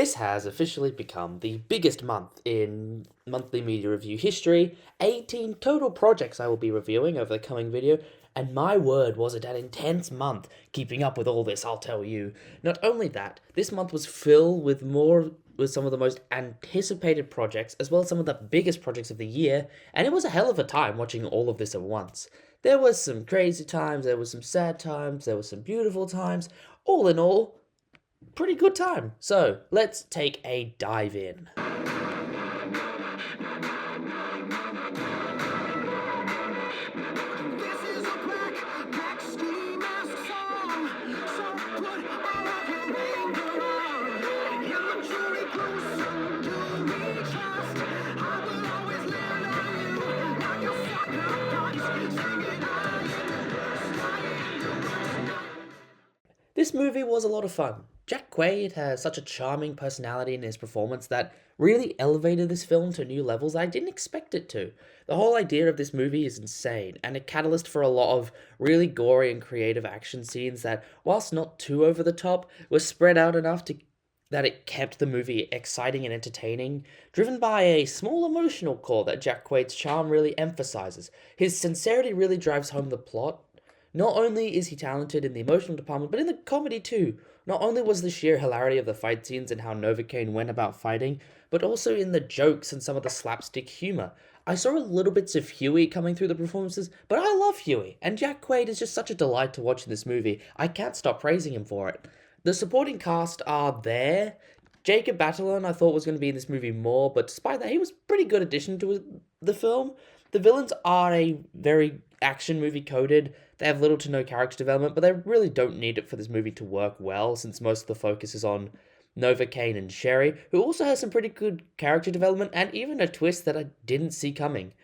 This has officially become the biggest month in monthly media review history. 18 total projects I will be reviewing over the coming video, and my word, was it an intense month keeping up with all this, I'll tell you. Not only that, this month was filled with some of the most anticipated projects, as well as some of the biggest projects of the year, and it was a hell of a time watching all of this at once. There was some crazy times, there was some sad times, there was some beautiful times. All in all, pretty good time. So let's take a dive in. This movie was a lot of fun. Jack Quaid has such a charming personality in his performance that really elevated this film to new levels I didn't expect it to. The whole idea of this movie is insane, and a catalyst for a lot of really gory and creative action scenes that, whilst not too over the top, were spread out enough that it kept the movie exciting and entertaining, driven by a small emotional core that Jack Quaid's charm really emphasizes. His sincerity really drives home the plot. Not only is he talented in the emotional department, but in the comedy too. Not only was the sheer hilarity of the fight scenes and how Novocaine went about fighting, but also in the jokes and some of the slapstick humor. I saw little bits of Huey coming through the performances, but I love Huey, and Jack Quaid is just such a delight to watch in this movie. I can't stop praising him for it. The supporting cast are there. Jacob Batalon I thought was going to be in this movie more, but despite that, he was a pretty good addition to the film. The villains are a very action movie coded. They have little to no character development, but they really don't need it for this movie to work well, since most of the focus is on Novocaine and Sherry, who also has some pretty good character development and even a twist that I didn't see coming.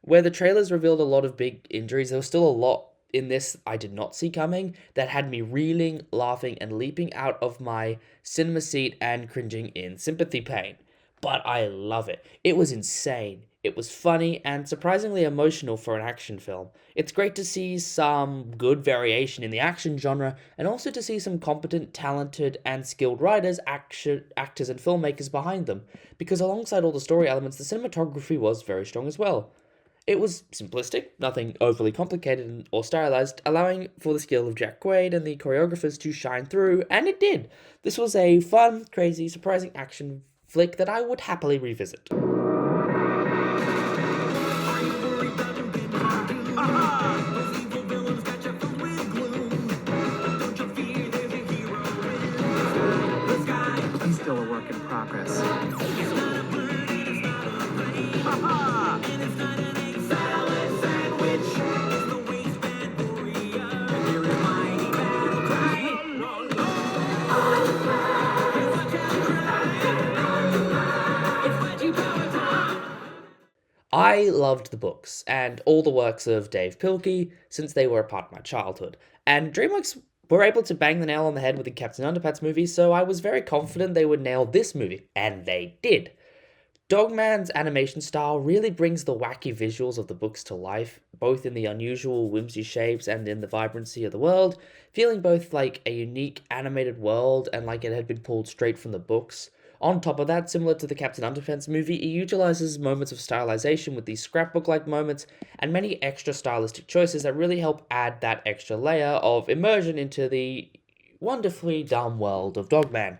Where the trailers revealed a lot of big injuries, there was still a lot in this I did not see coming that had me reeling, laughing, and leaping out of my cinema seat and cringing in sympathy pain. But I love it. It was insane. It was funny and surprisingly emotional for an action film. It's great to see some good variation in the action genre, and also to see some competent, talented, and skilled writers, actors, and filmmakers behind them, because alongside all the story elements, the cinematography was very strong as well. It was simplistic, nothing overly complicated or stylized, allowing for the skill of Jack Quaid and the choreographers to shine through, and it did. This was a fun, crazy, surprising action flick that I would happily revisit. He's still a work in progress. I loved the books and all the works of Dave Pilkey since they were a part of my childhood, and DreamWorks were able to bang the nail on the head with the Captain Underpants movie, so I was very confident they would nail this movie, and they did. Dogman's animation style really brings the wacky visuals of the books to life, both in the unusual whimsy shapes and in the vibrancy of the world, feeling both like a unique animated world and like it had been pulled straight from the books. On top of that, similar to the Captain Underpants movie, it utilizes moments of stylization with these scrapbook-like moments and many extra stylistic choices that really help add that extra layer of immersion into the wonderfully dumb world of Dogman.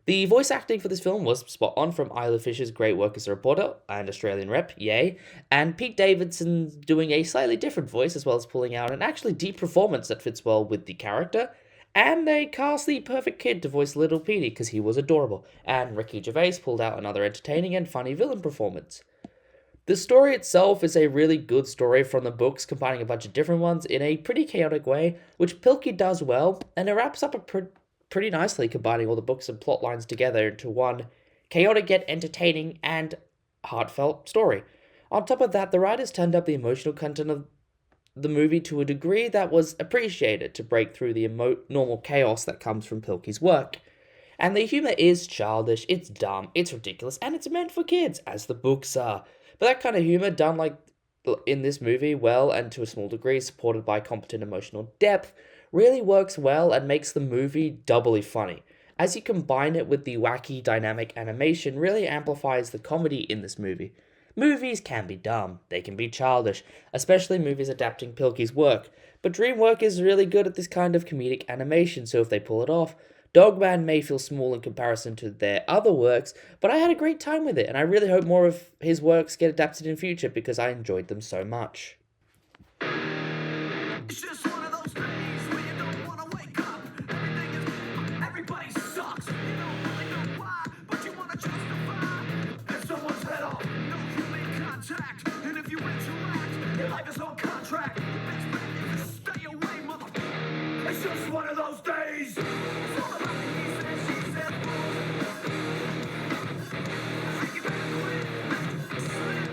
The voice acting for this film was spot on, from Isla Fisher's great work as a reporter and Australian rep, yay, and Pete Davidson doing a slightly different voice as well as pulling out an actually deep performance that fits well with the character. And they cast the perfect kid to voice Little Petey because he was adorable, and Ricky Gervais pulled out another entertaining and funny villain performance. The story itself is a really good story from the books, combining a bunch of different ones in a pretty chaotic way, which Pilkey does well, and it wraps up pretty nicely, combining all the books and plot lines together into one chaotic yet entertaining and heartfelt story. On top of that, the writers turned up the emotional content of the movie to a degree that was appreciated to break through the normal chaos that comes from Pilkey's work. And the humor is childish, it's dumb, it's ridiculous, and it's meant for kids, as the books are. But that kind of humor, done like in this movie well and to a small degree supported by competent emotional depth, really works well and makes the movie doubly funny. As you combine it with the wacky dynamic animation, really amplifies the comedy in this movie. Movies can be dumb, they can be childish, especially movies adapting Pilkey's work, but DreamWorks is really good at this kind of comedic animation, so if they pull it off, Dogman may feel small in comparison to their other works, but I had a great time with it, and I really hope more of his works get adapted in future because I enjoyed them so much. It's just one of those days where you don't want to wake up. Everybody sucks. You don't really know why, but you want to justify. If someone's head off, no human contact. And if you interact, your life is on contract. The best bet is to stay away, motherfucker. It's just one of those days. It's all about the he said, she said. Think you better quit. Slip.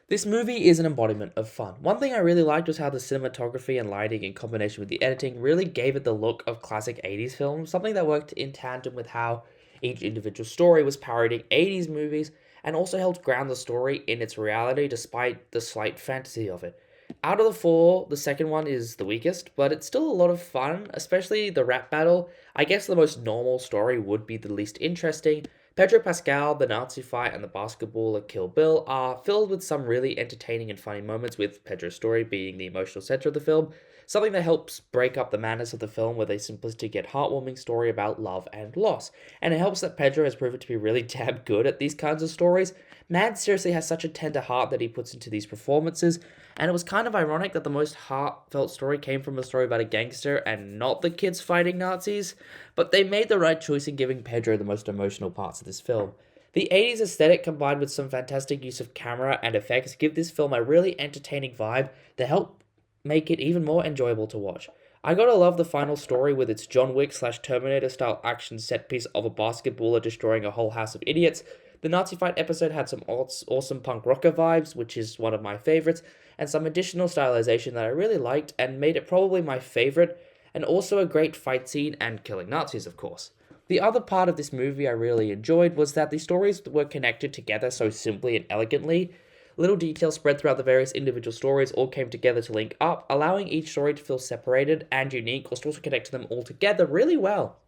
This movie is an embodiment of fun. One thing I really liked was how the cinematography and lighting in combination with the editing really gave it the look of classic 80s films, something that worked in tandem with how each individual story was parodying 80s movies and also helped ground the story in its reality despite the slight fantasy of it. Out of the four, the second one is the weakest, but it's still a lot of fun, especially the rap battle. I guess the most normal story would be the least interesting. Pedro Pascal, the Nazi fight, and the basketball at Kill Bill are filled with some really entertaining and funny moments, with Pedro's story being the emotional center of the film, something that helps break up the madness of the film with a simplistic yet heartwarming story about love and loss. And it helps that Pedro has proven to be really damn good at these kinds of stories. Mads seriously has such a tender heart that he puts into these performances, and it was kind of ironic that the most heartfelt story came from a story about a gangster and not the kids fighting Nazis, but they made the right choice in giving Pedro the most emotional parts of this film. The 80s aesthetic combined with some fantastic use of camera and effects give this film a really entertaining vibe that help make it even more enjoyable to watch. I gotta love the final story with its John Wick / Terminator style action set piece of a basketballer destroying a whole house of idiots. The Nazi fight episode had some awesome punk rocker vibes, which is one of my favorites, and some additional stylization that I really liked and made it probably my favorite, and also a great fight scene and killing Nazis, of course. The other part of this movie I really enjoyed was that the stories were connected together so simply and elegantly. Little details spread throughout the various individual stories all came together to link up, allowing each story to feel separated and unique, whilst also connecting them all together really well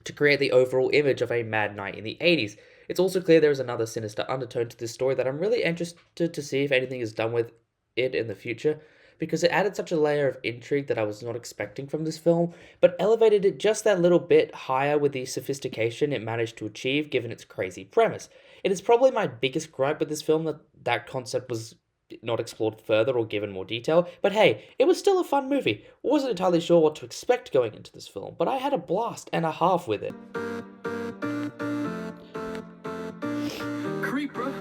to create the overall image of a mad night in the 80s. It's also clear there is another sinister undertone to this story that I'm really interested to see if anything is done with it in the future, because it added such a layer of intrigue that I was not expecting from this film, but elevated it just that little bit higher with the sophistication it managed to achieve given its crazy premise. It is probably my biggest gripe with this film that concept was not explored further or given more detail, but hey, it was still a fun movie. Wasn't entirely sure what to expect going into this film, but I had a blast and a half with it. Creeper.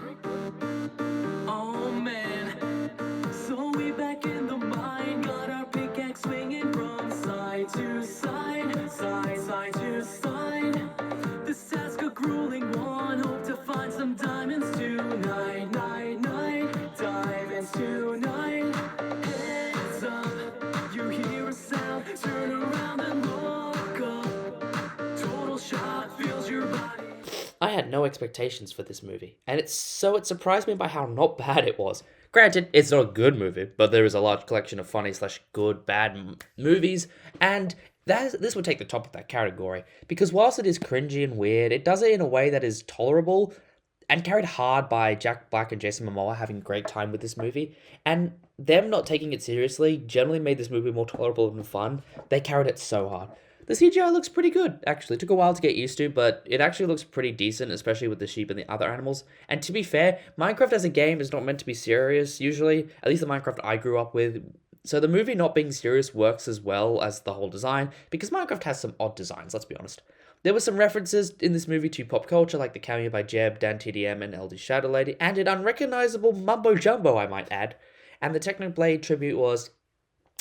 Oh man. So we back in the mine, got our pickaxe swinging from side to side, side to side. This task a grueling one, hope to find some diamonds tonight, diamonds tonight. Heads up, you hear a sound, turn around and look up. Total shock fills your body. I had no expectations for this movie, and it surprised me by how not bad it was. Granted, it's not a good movie, but there is a large collection of funny / good bad movies, and this would take the top of that category, because whilst it is cringy and weird, it does it in a way that is tolerable, and carried hard by Jack Black and Jason Momoa having a great time with this movie, and them not taking it seriously generally made this movie more tolerable and fun. They carried it so hard. The CGI looks pretty good, actually. It took a while to get used to, but it actually looks pretty decent, especially with the sheep and the other animals. And to be fair, Minecraft as a game is not meant to be serious, usually. At least the Minecraft I grew up with. So the movie not being serious works as well as the whole design, because Minecraft has some odd designs, let's be honest. There were some references in this movie to pop culture, like the cameo by Jeb, Dan TDM, and LD Shadow Lady, and an unrecognizable mumbo-jumbo, I might add. And the Technoblade tribute was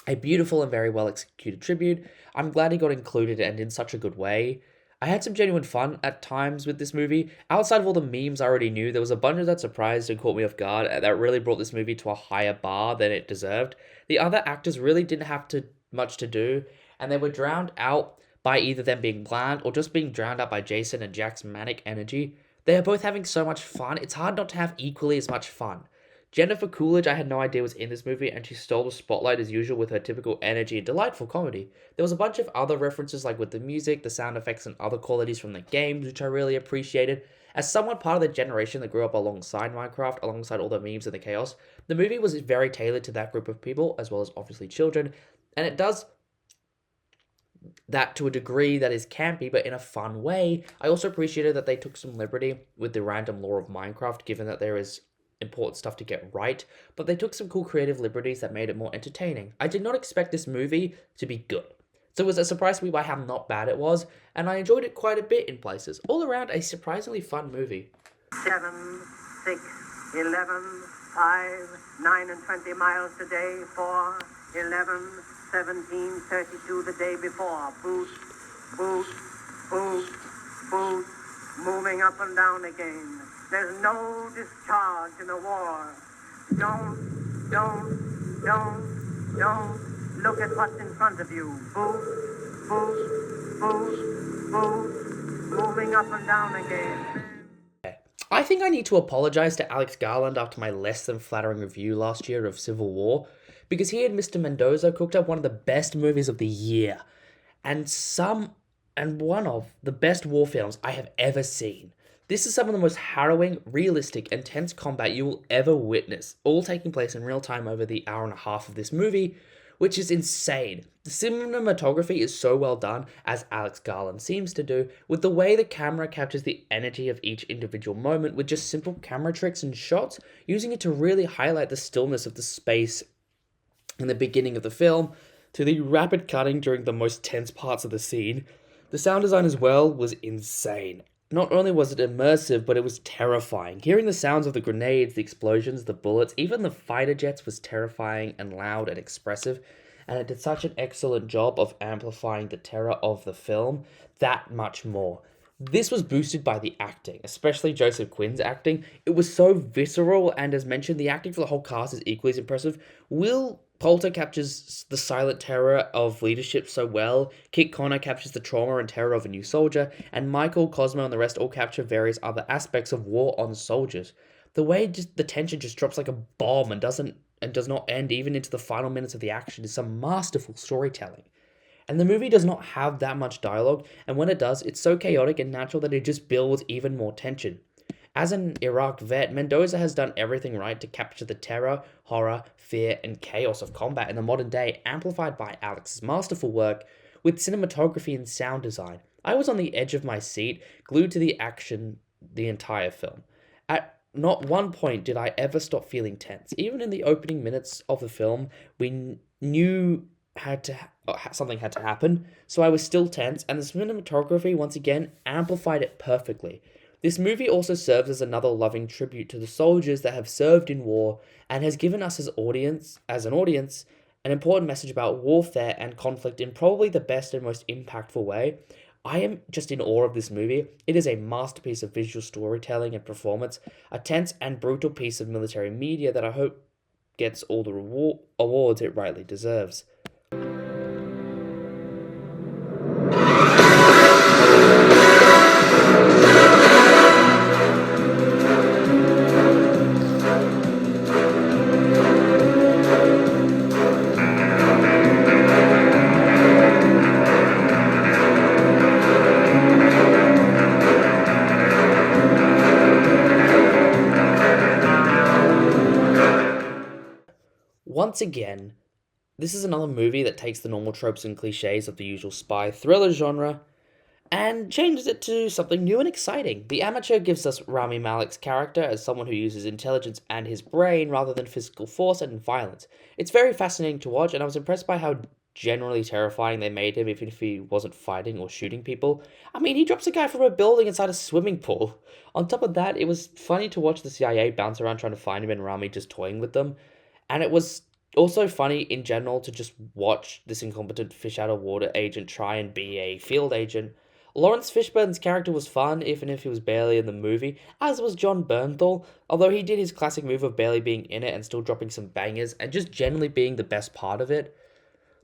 a beautiful and very well executed tribute. I'm glad he got included and in such a good way. I had some genuine fun at times with this movie. Outside of all the memes I already knew, there was a bunch that surprised and caught me off guard that really brought this movie to a higher bar than it deserved. The other actors really didn't have much to do, and they were drowned out by either them being bland or just being drowned out by Jason and Jack's manic energy. They are both having so much fun, it's hard not to have equally as much fun. Jennifer Coolidge, I had no idea was in this movie, and she stole the spotlight as usual with her typical energy and delightful comedy. There was a bunch of other references, like with the music, the sound effects, and other qualities from the games, which I really appreciated. As someone part of the generation that grew up alongside Minecraft, alongside all the memes and the chaos, the movie was very tailored to that group of people, as well as obviously children, and it does that to a degree that is campy, but in a fun way. I also appreciated that they took some liberty with the random lore of Minecraft, given that there is important stuff to get right, but they took some cool creative liberties that made it more entertaining. I did not expect this movie to be good, so it was a surprise to me by how not bad it was, and I enjoyed it quite a bit in places. All around, a surprisingly fun movie. 7, 6, 11, 5, 9 and 20 miles today, 4, 11, 17, 32 the day before. Boot, boot, boot, boot, moving up and down again. There's no discharge in the war. Don't look at what's in front of you. Boot, boot, boot, boot, moving up and down again. I think I need to apologize to Alex Garland after my less than flattering review last year of Civil War, because he and Mr. Mendoza cooked up one of the best movies of the year, and one of the best war films I have ever seen. This is some of the most harrowing, realistic, and tense combat you will ever witness, all taking place in real time over the hour and a half of this movie, which is insane. The cinematography is so well done, as Alex Garland seems to do, with the way the camera captures the energy of each individual moment with just simple camera tricks and shots, using it to really highlight the stillness of the space in the beginning of the film, to the rapid cutting during the most tense parts of the scene. The sound design as well was insane. Not only was it immersive, but it was terrifying. Hearing the sounds of the grenades, the explosions, the bullets, even the fighter jets was terrifying and loud and expressive, and it did such an excellent job of amplifying the terror of the film that much more. This was boosted by the acting, especially Joseph Quinn's acting. It was so visceral, and as mentioned, the acting for the whole cast is equally as impressive. Will Poulter captures the silent terror of leadership so well, Kit Connor captures the trauma and terror of a new soldier, and Michael, Cosmo, and the rest all capture various other aspects of war on soldiers. The way the tension just drops like a bomb and does not end even into the final minutes of the action is some masterful storytelling. And the movie does not have that much dialogue, and when it does, it's so chaotic and natural that it just builds even more tension. As an Iraq vet, Mendoza has done everything right to capture the terror, horror, fear, and chaos of combat in the modern day, amplified by Alex's masterful work with cinematography and sound design. I was on the edge of my seat, glued to the action the entire film. At not one point did I ever stop feeling tense. Even in the opening minutes of the film, we knew something had to happen, so I was still tense, and the cinematography once again amplified it perfectly. This movie also serves as another loving tribute to the soldiers that have served in war, and has given us as an audience, an important message about warfare and conflict in probably the best and most impactful way. I am just in awe of this movie. It is a masterpiece of visual storytelling and performance, a tense and brutal piece of military media that I hope gets all the awards it rightly deserves. Once again, this is another movie that takes the normal tropes and cliches of the usual spy thriller genre and changes it to something new and exciting. The Amateur gives us Rami Malek's character as someone who uses intelligence and his brain rather than physical force and violence. It's very fascinating to watch, and I was impressed by how generally terrifying they made him, even if he wasn't fighting or shooting people. I mean, he drops a guy from a building inside a swimming pool. On top of that, it was funny to watch the CIA bounce around trying to find him and Rami just toying with them. And it was also funny in general to just watch this incompetent fish out of water agent try and be a field agent. Lawrence Fishburne's character was fun, even if he was barely in the movie, as was John Bernthal, although he did his classic move of barely being in it and still dropping some bangers, and just generally being the best part of it.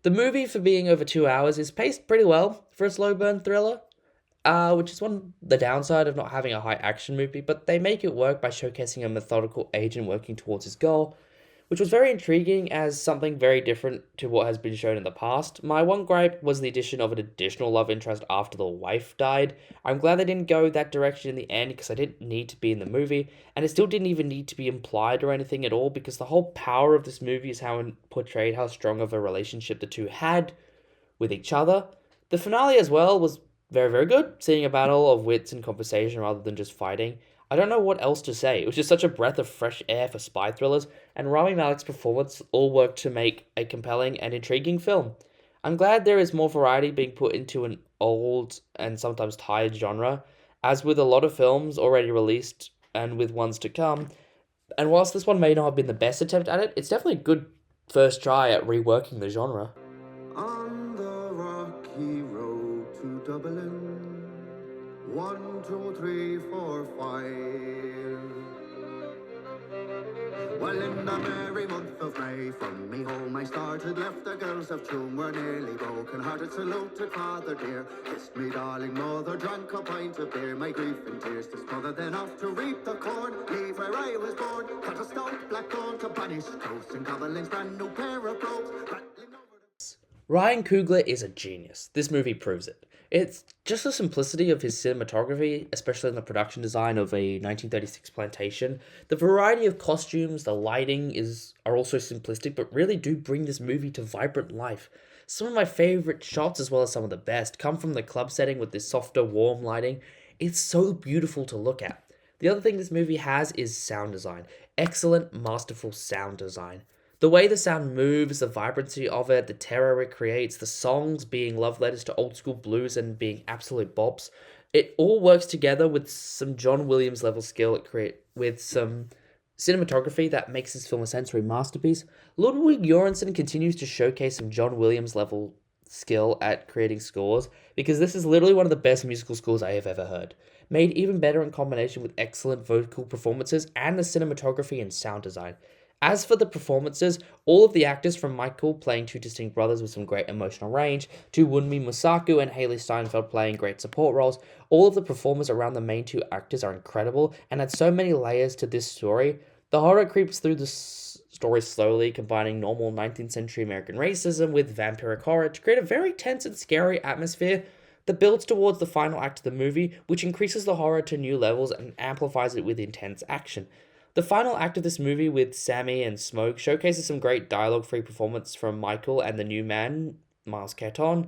The movie, for being over 2 hours, is paced pretty well for a slow burn thriller, which is the downside of not having a high action movie, but they make it work by showcasing a methodical agent working towards his goal, which was very intriguing as something very different to what has been shown in the past. My one gripe was the addition of an additional love interest after the wife died. I'm glad they didn't go that direction in the end because I didn't need to be in the movie, and it still didn't even need to be implied or anything at all because the whole power of this movie is how it portrayed how strong of a relationship the two had with each other. The finale as well was very, very good, seeing a battle of wits and conversation rather than just fighting. I don't know what else to say. It was just such a breath of fresh air for spy thrillers, and Rami Malek's performance all worked to make a compelling and intriguing film. I'm glad there is more variety being put into an old and sometimes tired genre, as with a lot of films already released and with ones to come. And whilst this one may not have been the best attempt at it, it's definitely a good first try at reworking the genre. On the rocky road to Dublin, 1, 2, 3, 4, 5. Well, in the merry month of May, from me home I started, left the girls of Tuam were nearly broken hearted, saluted father dear, kissed me darling mother, drank a pint of beer, my grief and tears to smother, then off to reap the corn, leave where I was born, cut a stout black thorn to banish ghosts, and Coverlin's brand new pair of brogues, rattling over the... Ryan Coogler is a genius. This movie proves it. It's just the simplicity of his cinematography, especially in the production design of a 1936 plantation. The variety of costumes, the lighting are also simplistic, but really do bring this movie to vibrant life. Some of my favorite shots, as well as some of the best, come from the club setting with this softer, warm lighting. It's so beautiful to look at. The other thing this movie has is sound design. Excellent, masterful sound design. The way the sound moves, the vibrancy of it, the terror it creates, the songs being love letters to old school blues and being absolute bops, it all works together with some John Williams level skill with some cinematography that makes this film a sensory masterpiece. Ludwig Göransson continues to showcase some John Williams level skill at creating scores because this is literally one of the best musical scores I have ever heard. Made even better in combination with excellent vocal performances and the cinematography and sound design. As for the performances, all of the actors from Michael playing two distinct brothers with some great emotional range, to Wunmi Musaku and Haley Steinfeld playing great support roles, all of the performers around the main two actors are incredible and add so many layers to this story. The horror creeps through the story slowly, combining normal 19th century American racism with vampiric horror to create a very tense and scary atmosphere that builds towards the final act of the movie, which increases the horror to new levels and amplifies it with intense action. The final act of this movie with Sammy and Smoke showcases some great dialogue-free performance from Michael and the new man, Miles Caton,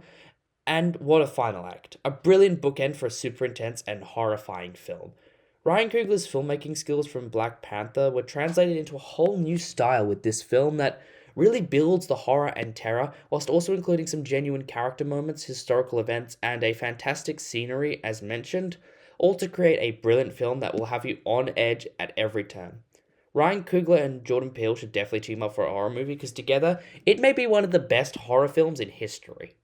and what a final act. A brilliant bookend for a super intense and horrifying film. Ryan Coogler's filmmaking skills from Black Panther were translated into a whole new style with this film that really builds the horror and terror, whilst also including some genuine character moments, historical events, and a fantastic scenery as mentioned, all to create a brilliant film that will have you on edge at every turn. Ryan Coogler and Jordan Peele should definitely team up for a horror movie because together, it may be one of the best horror films in history.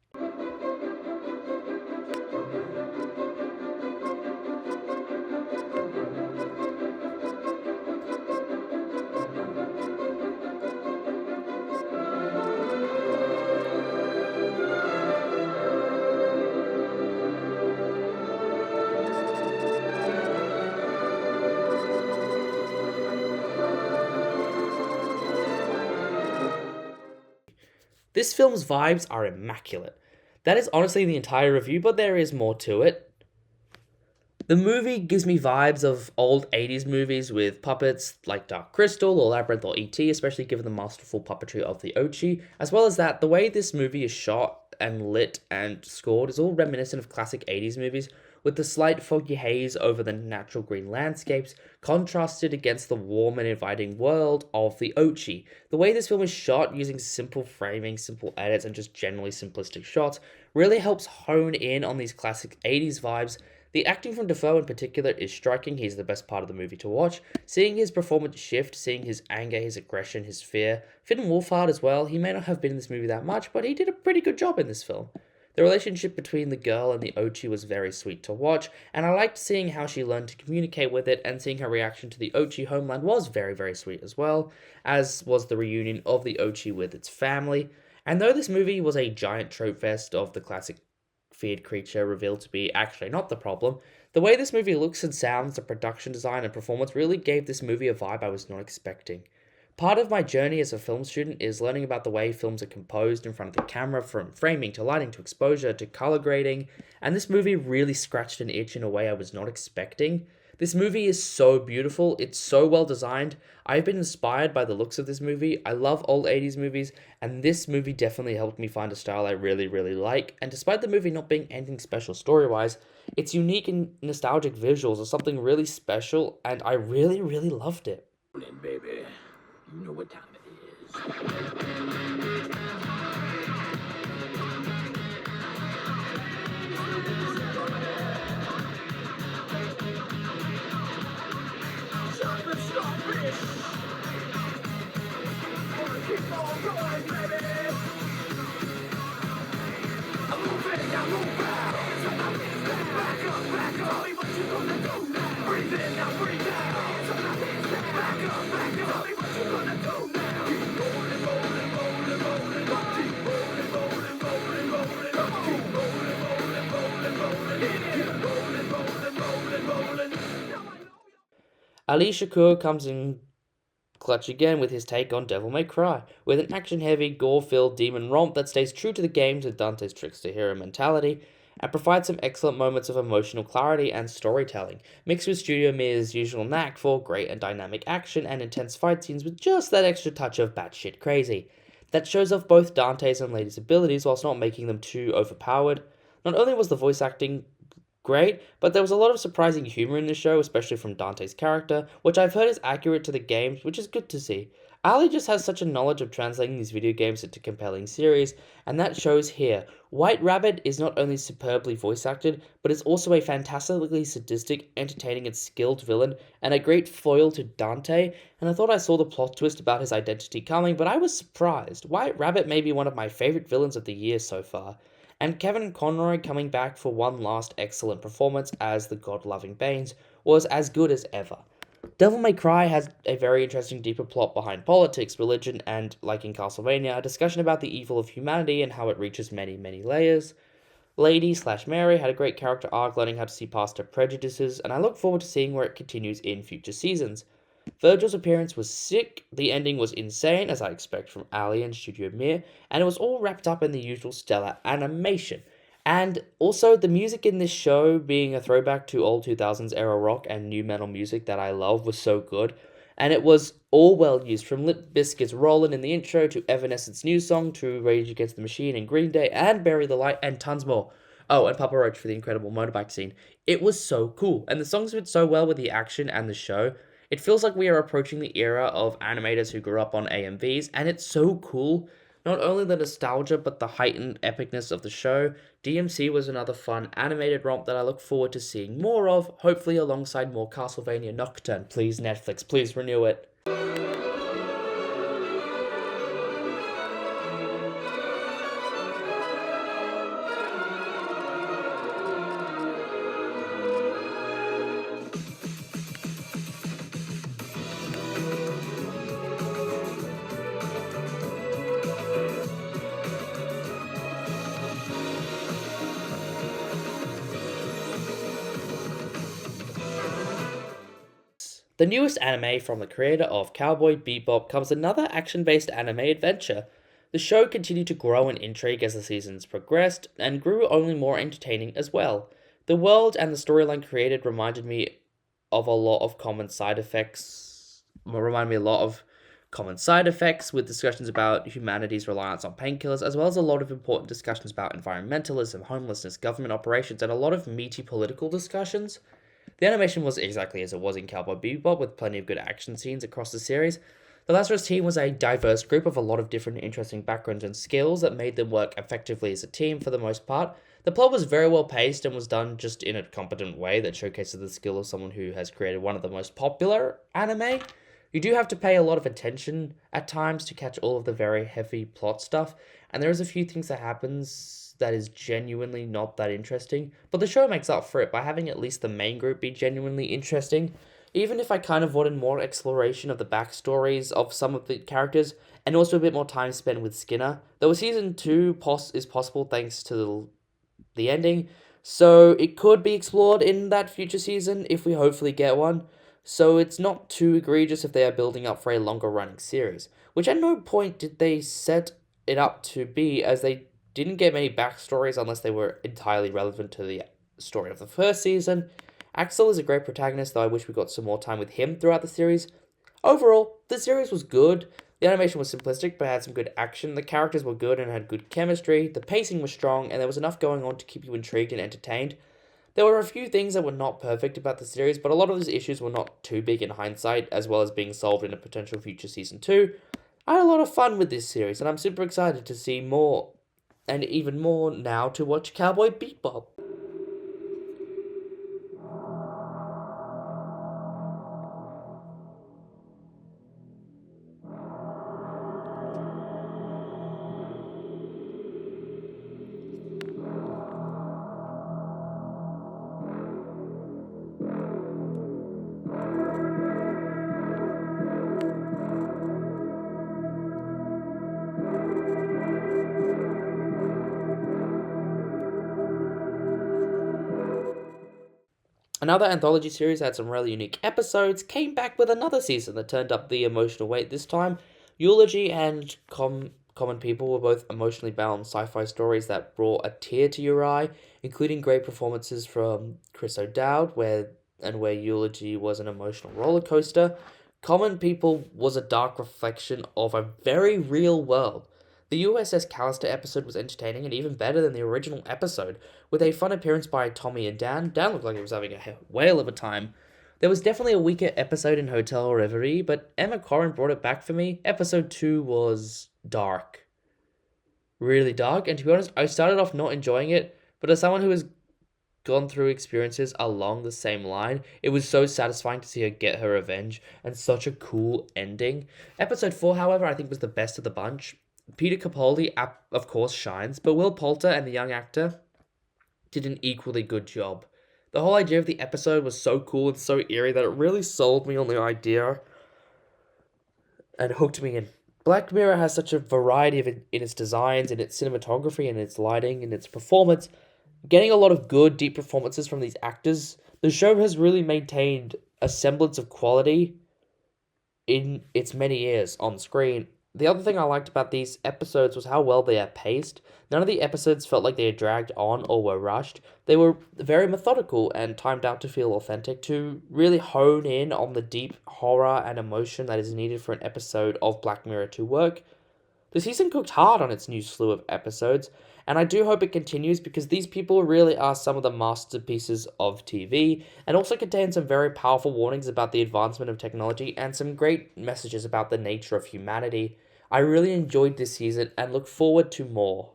This film's vibes are immaculate. That is honestly the entire review, but there is more to it. The movie gives me vibes of old 80s movies with puppets like Dark Crystal or Labyrinth or E.T., especially given the masterful puppetry of the Ochi. As well as that, the way this movie is shot and lit and scored is all reminiscent of classic 80s movies, with the slight foggy haze over the natural green landscapes contrasted against the warm and inviting world of the Ochi. The way this film is shot using simple framing, simple edits, and just generally simplistic shots really helps hone in on these classic 80s vibes. The acting from Dafoe in particular is striking. He's the best part of the movie to watch. Seeing his performance shift, seeing his anger, his aggression, his fear. Finn Wolfhard as well. He may not have been in this movie that much, but he did a pretty good job in this film. The relationship between the girl and the Ochi was very sweet to watch, and I liked seeing how she learned to communicate with it, and seeing her reaction to the Ochi homeland was very, very sweet as well, as was the reunion of the Ochi with its family. And though this movie was a giant trope fest of the classic feared creature revealed to be actually not the problem. The way this movie looks and sounds, the production design and performance really gave this movie a vibe I was not expecting. Part of my journey as a film student is learning about the way films are composed in front of the camera, from framing to lighting to exposure to color grading, and this movie really scratched an itch in a way I was not expecting. This movie is so beautiful, it's so well designed. I've been inspired by the looks of this movie. I love old 80s movies, and this movie definitely helped me find a style I really, really like. And despite the movie not being anything special story-wise, its unique and nostalgic visuals are something really special, and I really, really loved it. Morning, baby. You know what time it is. Chocolate starfish. Wanna keep on going, baby. I'm moving, I'm moving. Back up, back up. Tell me what you gonna do now. Breathe in, now breathe out. Back up, back up. Tell me what you gonna do now. Keep rolling, rolling, rolling, rolling. Keep rolling, rolling, rolling, rolling. Keep rolling, rolling, rolling, rolling. Keep rolling, rolling, rolling, rolling. Ali Shakur comes in clutch again with his take on Devil May Cry, with an action-heavy, gore-filled demon romp that stays true to the games with Dante's trickster hero mentality, and provides some excellent moments of emotional clarity and storytelling, mixed with Studio Mir's usual knack for great and dynamic action and intense fight scenes with just that extra touch of batshit crazy. That shows off both Dante's and Lady's abilities whilst not making them too overpowered. Not only was the voice acting great, but there was a lot of surprising humor in the show, especially from Dante's character, which I've heard is accurate to the games, which is good to see. Ali just has such a knowledge of translating these video games into compelling series, and that shows here. White Rabbit is not only superbly voice acted, but is also a fantastically sadistic, entertaining and skilled villain, and a great foil to Dante, and I thought I saw the plot twist about his identity coming, but I was surprised. White Rabbit may be one of my favourite villains of the year so far. And Kevin Conroy coming back for one last excellent performance as the God-loving Baines was as good as ever. Devil May Cry has a very interesting deeper plot behind politics, religion, and, like in Castlevania, a discussion about the evil of humanity and how it reaches many, many layers. Lady/Mary had a great character arc, learning how to see past her prejudices, and I look forward to seeing where it continues in future seasons. Virgil's appearance was sick, the ending was insane, as I expect from Ali and Studio Mir, and it was all wrapped up in the usual stellar animation. And also, the music in this show, being a throwback to old 2000s era rock and new metal music that I love, was so good. And it was all well used, from Limp Bizkit's Rollin' in the intro, to Evanescence's new song, to Rage Against the Machine and Green Day, and Bury the Light, and tons more. Oh, and Papa Roach for the incredible motorbike scene. It was so cool, and the songs fit so well with the action and the show. It feels like we are approaching the era of animators who grew up on AMVs, and it's so cool. Not only the nostalgia, but the heightened epicness of the show. DMC was another fun animated romp that I look forward to seeing more of, hopefully alongside more Castlevania Nocturne. Please, Netflix, please renew it. The newest anime from the creator of Cowboy Bebop comes another action-based anime adventure. The show continued to grow in intrigue as the seasons progressed, and grew only more entertaining as well. The world and the storyline created reminded me of a lot of common side effects, with discussions about humanity's reliance on painkillers, as well as a lot of important discussions about environmentalism, homelessness, government operations, and a lot of meaty political discussions. The animation was exactly as it was in Cowboy Bebop, with plenty of good action scenes across the series. The Lazarus team was a diverse group of a lot of different interesting backgrounds and skills that made them work effectively as a team for the most part. The plot was very well paced and was done just in a competent way that showcases the skill of someone who has created one of the most popular anime. You do have to pay a lot of attention at times to catch all of the very heavy plot stuff, and there is a few things that happens that is genuinely not that interesting, but the show makes up for it by having at least the main group be genuinely interesting, even if I kind of wanted more exploration of the backstories of some of the characters, and also a bit more time spent with Skinner. Though a season 2 is possible thanks to the ending. So it could be explored in that future season if we hopefully get one. So it's not too egregious if they are building up for a longer running series, which at no point did they set it up to be, as they didn't get many backstories unless they were entirely relevant to the story of the first season. Axel is a great protagonist, though I wish we got some more time with him throughout the series. Overall, the series was good. The animation was simplistic but had some good action. The characters were good and had good chemistry. The pacing was strong and there was enough going on to keep you intrigued and entertained. There were a few things that were not perfect about the series, but a lot of those issues were not too big in hindsight, as well as being solved in a potential future season 2. I had a lot of fun with this series, and I'm super excited to see more, and even more now to watch Cowboy Bebop. Another anthology series had some really unique episodes, came back with another season that turned up the emotional weight this time. Eulogy and Common People were both emotionally balanced sci-fi stories that brought a tear to your eye, including great performances from Chris O'Dowd, where Eulogy was an emotional roller coaster. Common People was a dark reflection of a very real world. The USS Callister episode was entertaining and even better than the original episode, with a fun appearance by Tommy and Dan. Dan looked like he was having a whale of a time. There was definitely a weaker episode in Hotel Reverie, but Emma Corrin brought it back for me. Episode 2 was dark. Really dark, and to be honest, I started off not enjoying it, but as someone who has gone through experiences along the same line, it was so satisfying to see her get her revenge, and such a cool ending. Episode 4, however, I think was the best of the bunch. Peter Capaldi, of course, shines, but Will Poulter and the young actor did an equally good job. The whole idea of the episode was so cool and so eerie that it really sold me on the idea and hooked me in. Black Mirror has such a variety in its designs, in its cinematography, in its lighting, in its performance. Getting a lot of good, deep performances from these actors, the show has really maintained a semblance of quality in its many years on screen. The other thing I liked about these episodes was how well they are paced. None of the episodes felt like they had dragged on or were rushed. They were very methodical and timed out to feel authentic, to really hone in on the deep horror and emotion that is needed for an episode of Black Mirror to work. The season cooked hard on its new slew of episodes, and I do hope it continues because these people really are some of the masterpieces of TV, and also contain some very powerful warnings about the advancement of technology and some great messages about the nature of humanity. I really enjoyed this season and look forward to more.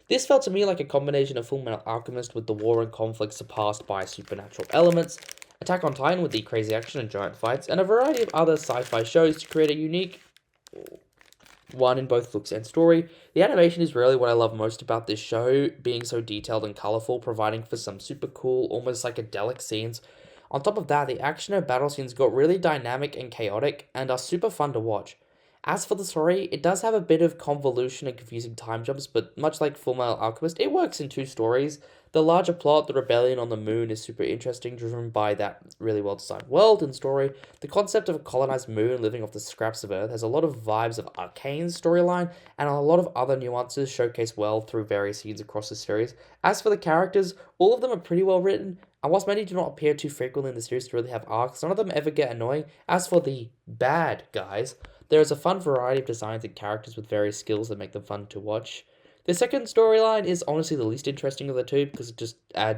This felt to me like a combination of Fullmetal Alchemist with the war and conflict surpassed by supernatural elements, Attack on Titan with the crazy action and giant fights, and a variety of other sci-fi shows to create a unique one in both looks and story. The animation is really what I love most about this show, being so detailed and colourful, providing for some super cool, almost psychedelic scenes. On top of that, the action and battle scenes got really dynamic and chaotic, and are super fun to watch. As for the story, it does have a bit of convolution and confusing time jumps, but much like Fullmetal Alchemist, it works in two stories. The larger plot, the rebellion on the moon, is super interesting, driven by that really well-designed world and story. The concept of a colonized moon living off the scraps of Earth has a lot of vibes of Arcane's storyline, and a lot of other nuances showcased well through various scenes across the series. As for the characters, all of them are pretty well written, and whilst many do not appear too frequently in the series to really have arcs, none of them ever get annoying. As for the bad guys, there is a fun variety of designs and characters with various skills that make them fun to watch. The second storyline is honestly the least interesting of the two because it just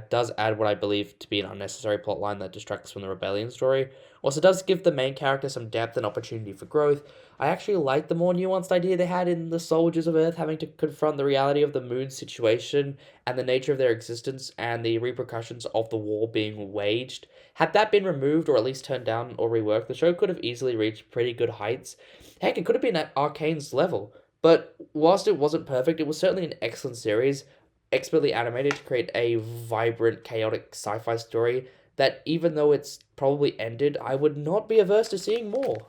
does add what I believe to be an unnecessary plotline that distracts from the rebellion story. Also does give the main character some depth and opportunity for growth. I actually like the more nuanced idea they had in the soldiers of Earth having to confront the reality of the moon's situation and the nature of their existence and the repercussions of the war being waged. Had that been removed or at least turned down or reworked, the show could have easily reached pretty good heights. Heck, it could have been at Arcane's level. But whilst it wasn't perfect, it was certainly an excellent series, expertly animated to create a vibrant, chaotic sci-fi story that, even though it's probably ended, I would not be averse to seeing more.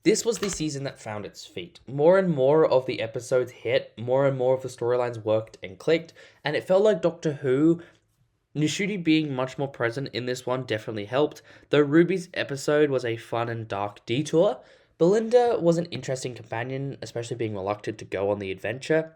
This was the season that found its feet. More and more of the episodes hit, more and more of the storylines worked and clicked, and it felt like Doctor Who. Ncuti being much more present in this one definitely helped, though Ruby's episode was a fun and dark detour. Belinda was an interesting companion, especially being reluctant to go on the adventure.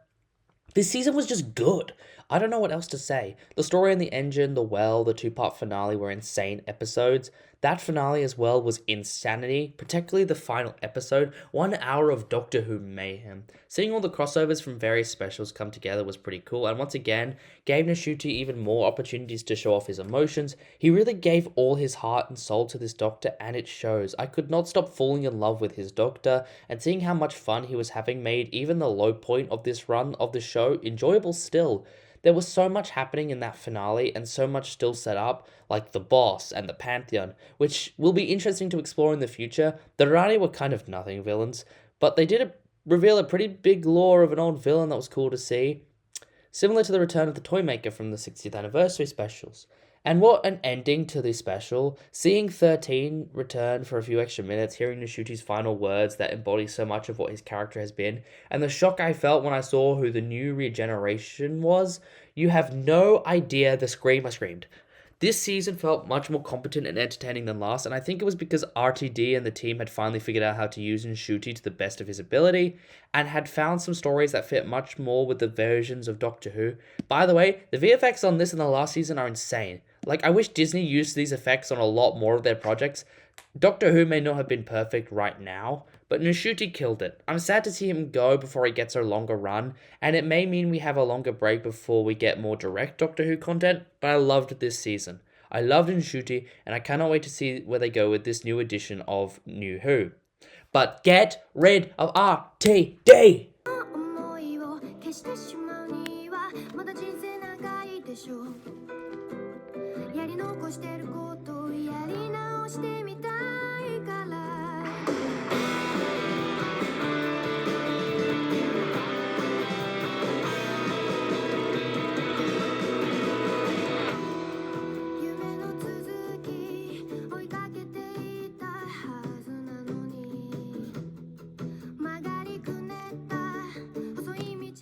This season was just good. I don't know what else to say. The story and the engine, the well, the two-part finale were insane episodes. That finale as well was insanity, particularly the final episode, 1 hour of Doctor Who mayhem. Seeing all the crossovers from various specials come together was pretty cool, and once again, gave Ncuti even more opportunities to show off his emotions. He really gave all his heart and soul to this Doctor, and it shows. I could not stop falling in love with his Doctor, and seeing how much fun he was having made even the low point of this run of the show enjoyable still. There was so much happening in that finale and so much still set up, like the boss and the Pantheon, which will be interesting to explore in the future. The Rani were kind of nothing villains, but they did reveal a pretty big lore of an old villain that was cool to see, similar to the return of the Toymaker from the 60th anniversary specials. And what an ending to the special, seeing 13 return for a few extra minutes, hearing Nshuti's final words that embody so much of what his character has been, and the shock I felt when I saw who the new regeneration was. You have no idea the scream I screamed. This season felt much more competent and entertaining than last, and I think it was because RTD and the team had finally figured out how to use Ncuti to the best of his ability, and had found some stories that fit much more with the versions of Doctor Who. By the way, the VFX on this and the last season are insane. Like, I wish Disney used these effects on a lot more of their projects. Doctor Who may not have been perfect right now, but Ncuti killed it. I'm sad to see him go before he gets a longer run, and it may mean we have a longer break before we get more direct Doctor Who content, but I loved this season. I loved Ncuti, and I cannot wait to see where they go with this new edition of New Who. But get rid of RTD! 思いを消してしまうにはまだ人生長いでしょうやり残してることをやり直してみたいから夢の続き追いかけていたはずなのに曲がりくねった細い道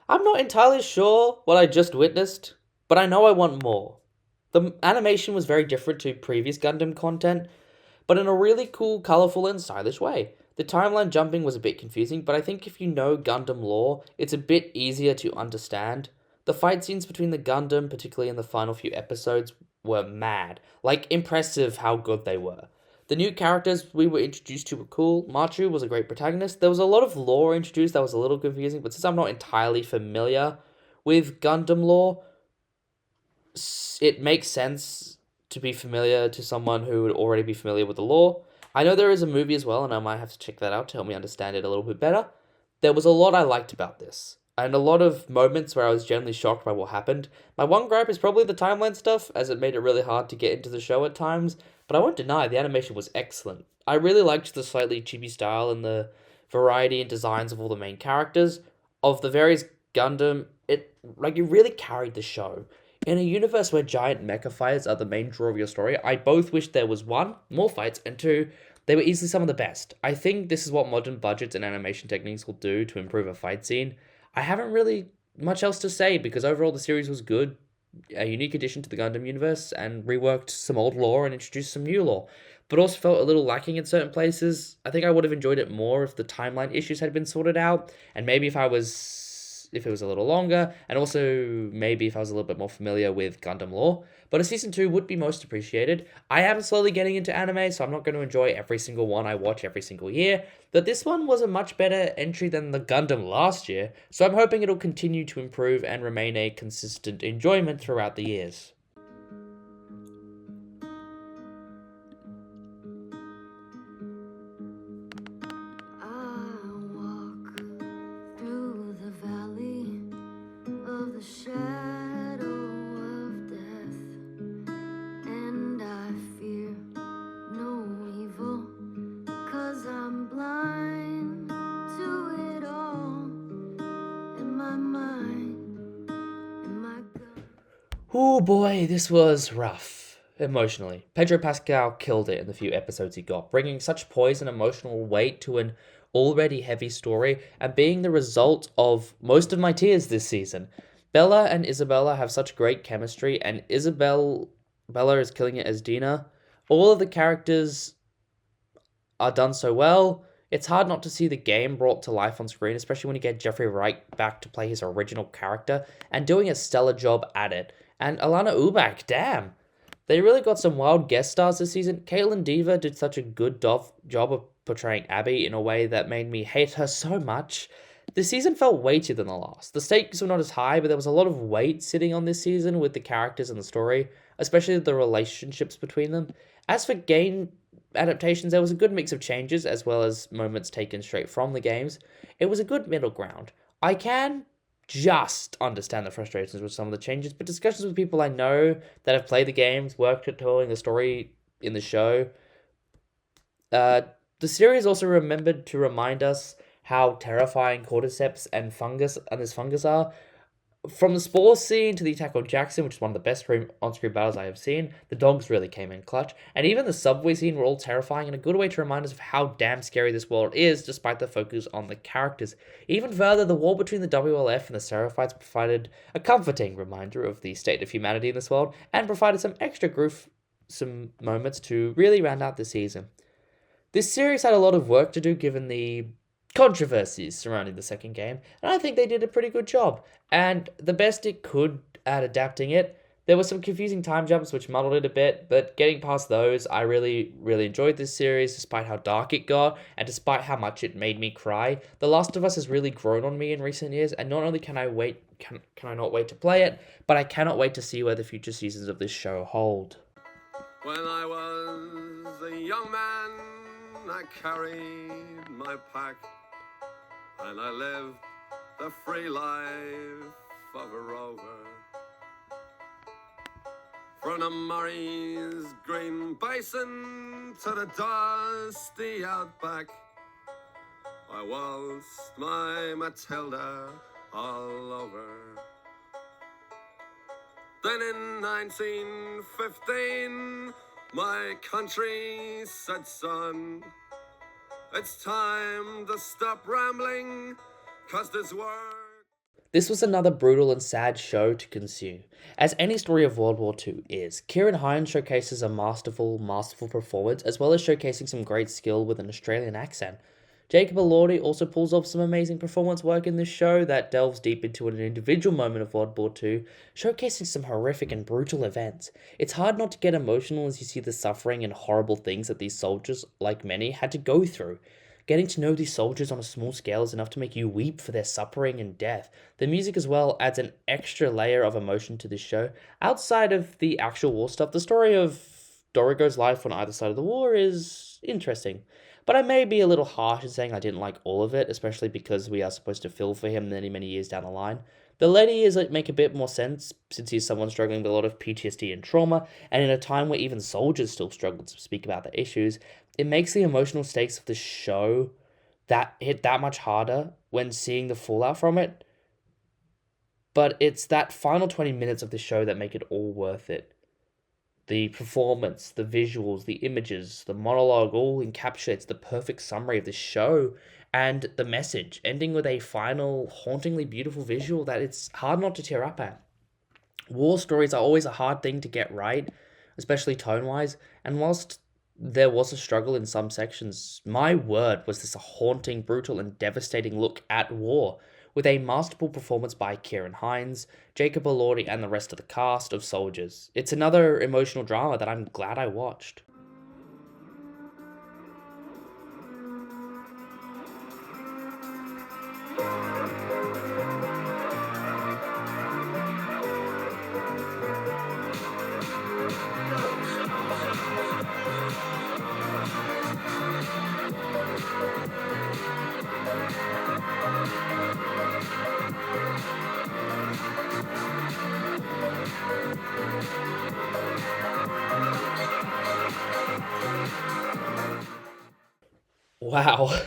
I'm not entirely sure what I just witnessed, but I know I want more. The animation was very different to previous Gundam content, but in a really cool, colourful and stylish way. The timeline jumping was a bit confusing, but I think if you know Gundam lore, it's a bit easier to understand. The fight scenes between the Gundam, particularly in the final few episodes, were mad. Like, impressive how good they were. The new characters we were introduced to were cool. Machu was a great protagonist. There was a lot of lore introduced that was a little confusing, but since I'm not entirely familiar with Gundam lore, it makes sense to be familiar to someone who would already be familiar with the lore. I know there is a movie as well, and I might have to check that out to help me understand it a little bit better. There was a lot I liked about this, and a lot of moments where I was genuinely shocked by what happened. My one gripe is probably the timeline stuff, as it made it really hard to get into the show at times, but I won't deny the animation was excellent. I really liked the slightly chibi style and the variety and designs of all the main characters. Of the various Gundam, it really carried the show. In a universe where giant mecha fights are the main draw of your story, I both wish there was one, more fights, and two, They were easily some of the best. I think this is what modern budgets and animation techniques will do to improve a fight scene. I haven't really much else to say because overall the series was good, a unique addition to the Gundam universe, and reworked some old lore and introduced some new lore, but also felt a little lacking in certain places. I think I would have enjoyed it more if the timeline issues had been sorted out, and maybe if it was a little longer, and also maybe if I was a little bit more familiar with Gundam lore. But a season 2 would be most appreciated. I am slowly getting into anime, so I'm not going to enjoy every single one I watch every single year, but this one was a much better entry than the Gundam last year, so I'm hoping it'll continue to improve and remain a consistent enjoyment throughout the years. I walk through the valley of the shadow of death, and I fear no evil, 'cause I'm blind to it all. In my mind, in my gut. Oh boy, this was rough. Emotionally. Pedro Pascal killed it in the few episodes he got, bringing such poise and emotional weight to an already heavy story and being the result of most of my tears this season. Bella and Isabella have such great chemistry, and Bella is killing it as Dina. All of the characters are done so well. It's hard not to see the game brought to life on screen, especially when you get Jeffrey Wright back to play his original character and doing a stellar job at it. And Alana Ubach, damn. They really got some wild guest stars this season. Caitlin Dever did such a good job of portraying Abby in a way that made me hate her so much. This season felt weightier than the last. The stakes were not as high, but there was a lot of weight sitting on this season with the characters and the story, especially the relationships between them. As for game adaptations, there was a good mix of changes as well as moments taken straight from the games. It was a good middle ground. I can just understand the frustrations with some of the changes, but discussions with people I know that have played the games, worked at telling the story in the show. The series also remembered to remind us how terrifying cordyceps and this fungus are. From the spore scene to the attack on Jackson, which is one of the best on-screen battles I have seen, the dogs really came in clutch, and even the subway scene were all terrifying and a good way to remind us of how damn scary this world is, despite the focus on the characters. Even further, the war between the WLF and the Seraphites provided a comforting reminder of the state of humanity in this world, and provided some moments to really round out the season. This series had a lot of work to do given the controversies surrounding the second game, and I think they did a pretty good job, and the best it could at adapting it. There were some confusing time jumps which muddled it a bit, but getting past those, I really, really enjoyed this series despite how dark it got, and despite how much it made me cry. The Last of Us has really grown on me in recent years, and not only can I not wait to play it, but I cannot wait to see where the future seasons of this show hold. When I was a young man, I carried my pack, and I lived the free life of a rover. From the Murray's green basin to the dusty outback, I waltzed my Matilda all over. Then in 1915, my country said, son, it's time to stop rambling, 'cause this work... This was another brutal and sad show to consume, as any story of World War II is. Kieran Hines showcases a masterful performance, as well as showcasing some great skill with an Australian accent. Jacob Elordi also pulls off some amazing performance work in this show that delves deep into an individual moment of World War II, showcasing some horrific and brutal events. It's hard not to get emotional as you see the suffering and horrible things that these soldiers, like many, had to go through. Getting to know these soldiers on a small scale is enough to make you weep for their suffering and death. The music as well adds an extra layer of emotion to this show. Outside of the actual war stuff, the story of Dorigo's life on either side of the war is interesting. But I may be a little harsh in saying I didn't like all of it, especially because we are supposed to feel for him many, many years down the line. The ladies make a bit more sense, since he's someone struggling with a lot of PTSD and trauma, and in a time where even soldiers still struggle to speak about their issues, it makes the emotional stakes of the show that hit that much harder when seeing the fallout from it. But it's that final 20 minutes of the show that make it all worth it. The performance, the visuals, the images, the monologue all encapsulates the perfect summary of this show and the message, ending with a final, hauntingly beautiful visual that it's hard not to tear up at. War stories are always a hard thing to get right, especially tone-wise, and whilst there was a struggle in some sections, my word was this a haunting, brutal, and devastating look at war, with a masterful performance by Kieran Hines, Jacob Elordi, and the rest of the cast of soldiers. It's another emotional drama that I'm glad I watched. Wow.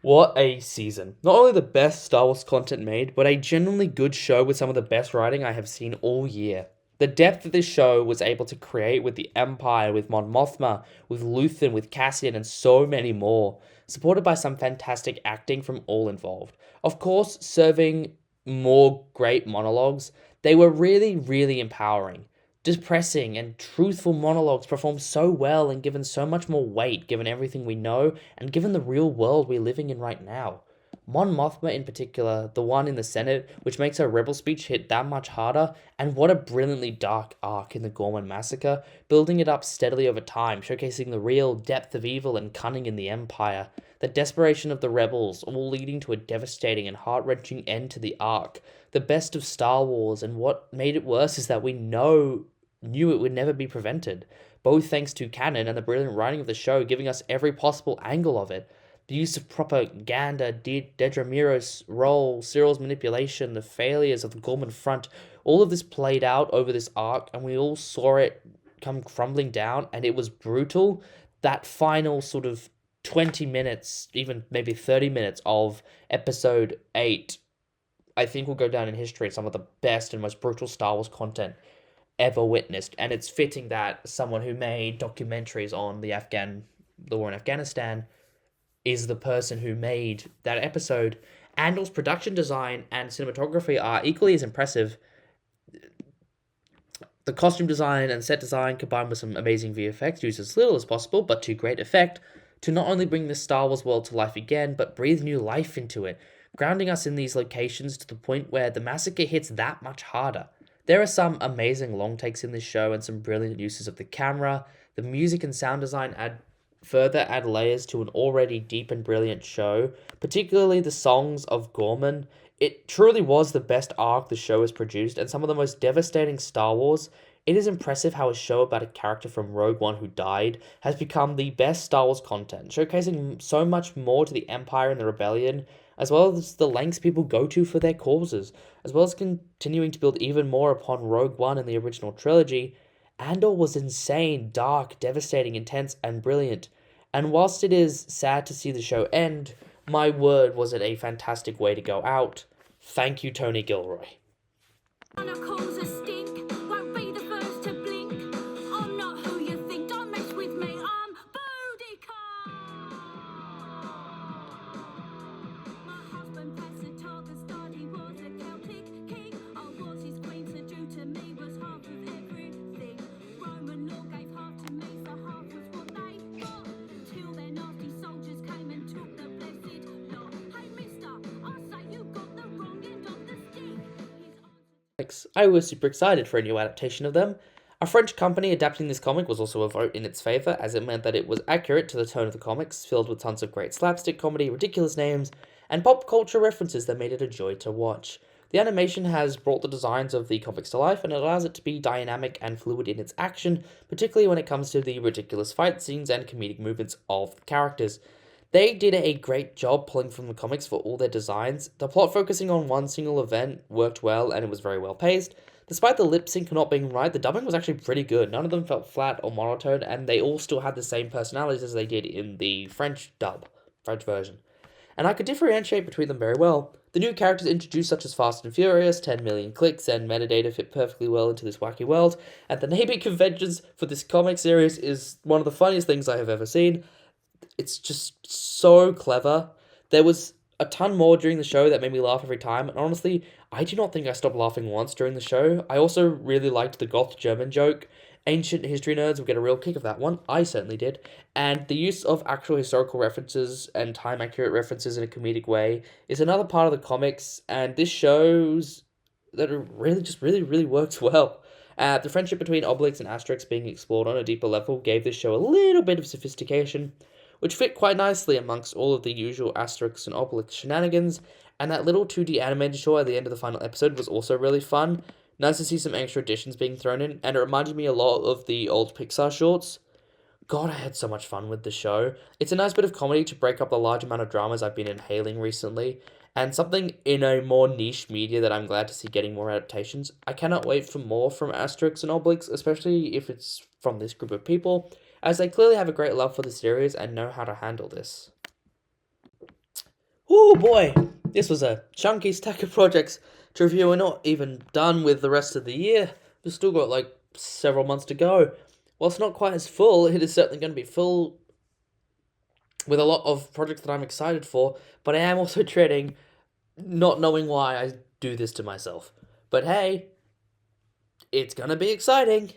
What a season. Not only the best Star Wars content made, but a genuinely good show with some of the best writing I have seen all year. The depth that this show was able to create with the Empire, with Mon Mothma, with Luthen, with Cassian, and so many more, supported by some fantastic acting from all involved. Of course, serving more great monologues, they were really, really empowering. Depressing and truthful monologues performed so well and given so much more weight given everything we know and given the real world we're living in right now. Mon Mothma in particular, the one in the Senate, which makes her rebel speech hit that much harder, and what a brilliantly dark arc in the Gorman massacre, building it up steadily over time, showcasing the real depth of evil and cunning in the Empire, the desperation of the rebels, all leading to a devastating and heart-wrenching end to the arc, the best of Star Wars, and what made it worse is that we knew it would never be prevented, both thanks to canon and the brilliant writing of the show giving us every possible angle of it. The use of propaganda, Dedra Meero's role, Cyril's manipulation, the failures of the Gorman front, all of this played out over this arc, and we all saw it come crumbling down, and it was brutal. That final sort of 20 minutes, even maybe 30 minutes of episode 8, I think will go down in history as some of the best and most brutal Star Wars content ever witnessed. And it's fitting that someone who made documentaries on the war in Afghanistan is the person who made that episode. Andor's production design and cinematography are equally as impressive. The costume design and set design combined with some amazing VFX used as little as possible, but to great effect, to not only bring the Star Wars world to life again, but breathe new life into it, grounding us in these locations to the point where the massacre hits that much harder. There are some amazing long takes in this show and some brilliant uses of the camera. The music and sound design add layers to an already deep and brilliant show, particularly the songs of Gorman. It truly was the best arc the show has produced and some of the most devastating Star Wars. It is impressive how a show about a character from Rogue One who died has become the best Star Wars content, showcasing so much more to the Empire and the Rebellion, as well as the lengths people go to for their causes, as well as continuing to build even more upon Rogue One and the original trilogy. Andor was insane, dark, devastating, intense, and brilliant. And whilst it is sad to see the show end, my word, was it a fantastic way to go out. Thank you, Tony Gilroy. Wanna cause a stink, won't be the first to blink. I'm not who you think, don't mess with me, I'm Boudica. My husband Passatog, the study was a Celtic king. I was his queen, so due to me was half of everything. Roman law gave half to me, so half was what they got. Till their nasty soldiers came and took the blessed lot. Hey mister, I say you got the wrong end of the stick. I was super excited for a new adaptation of them. A French company adapting this comic was also a vote in its favour, as it meant that it was accurate to the tone of the comics, filled with tons of great slapstick comedy, ridiculous names, and pop culture references that made it a joy to watch. The animation has brought the designs of the comics to life, and it allows it to be dynamic and fluid in its action, particularly when it comes to the ridiculous fight scenes and comedic movements of the characters. They did a great job pulling from the comics for all their designs. The plot focusing on one single event worked well, and it was very well paced. Despite the lip sync not being right, the dubbing was actually pretty good. None of them felt flat or monotone, and they all still had the same personalities as they did in the French version. And I could differentiate between them very well. The The new characters introduced, such as Fast and Furious, 10 million clicks, and metadata fit perfectly well into this wacky world, and the naming conventions for this comic series is one of the funniest things I have ever seen. It's just so clever. There was a ton more during the show that made me laugh every time, and honestly, I do not think I stopped laughing once during the show. I also really liked the goth German joke. Ancient history nerds will get a real kick of that one. I certainly did. And the use of actual historical references and time-accurate references in a comedic way is another part of the comics, and this shows that it really works well. The friendship between Obelix and Asterix being explored on a deeper level gave this show a little bit of sophistication, which fit quite nicely amongst all of the usual Asterix and Obelix shenanigans, and that little 2D animated show at the end of the final episode was also really fun. Nice to see some extra additions being thrown in, and it reminded me a lot of the old Pixar shorts. God, I had so much fun with the show. It's a nice bit of comedy to break up the large amount of dramas I've been inhaling recently, and something in a more niche media that I'm glad to see getting more adaptations. I cannot wait for more from Asterix and Obelix, especially if it's from this group of people, as they clearly have a great love for the series and know how to handle this. Oh boy, this was a chunky stack of projects to review. We're not even done with the rest of the year. We've still got like several months to go. While it's not quite as full, it is certainly going to be full with a lot of projects that I'm excited for, but I am also dreading not knowing why I do this to myself. But hey, it's going to be exciting.